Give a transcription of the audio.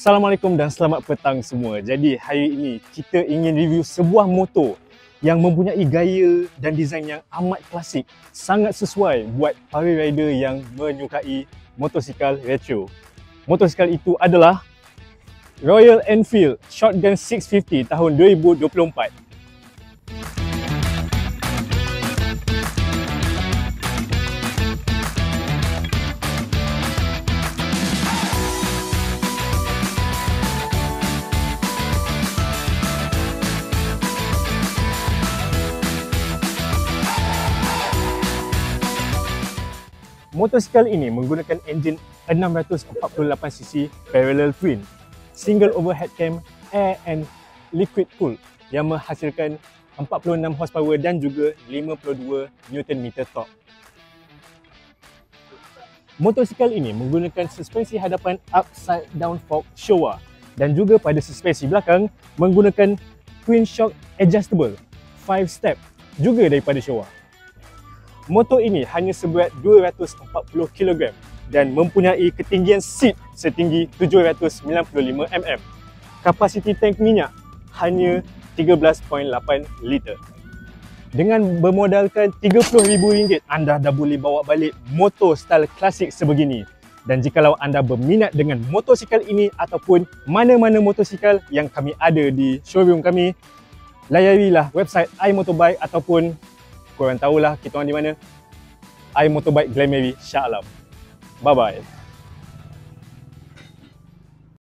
Assalamualaikum dan selamat petang semua. Jadi hari ini kita ingin review sebuah motor yang mempunyai gaya dan design yang amat klasik, sangat sesuai buat para rider yang menyukai motosikal retro. Motosikal itu adalah Royal Enfield Shotgun 650 tahun 2024. Motosikal ini menggunakan enjin 648cc parallel twin, single overhead cam, air and liquid cool yang menghasilkan 46 horsepower dan juga 52 Nm torque. Motosikal ini menggunakan suspensi hadapan upside down fork Showa dan juga pada suspensi belakang menggunakan twin shock adjustable 5 step juga daripada Showa. Motor ini hanya seberat 240 kg dan mempunyai ketinggian seat setinggi 795 mm. Kapasiti tank minyak hanya 13.8 liter. Dengan bermodalkan RM30,000, anda dah boleh bawa balik motor style klasik sebegini. Dan jikalau anda berminat dengan motosikal ini ataupun mana-mana motosikal yang kami ada di showroom kami, layarilah website iMotorbike ataupun korang tahulah kita orang di mana, iMotorbike Glen Marie, Shah Alam. Bye-bye.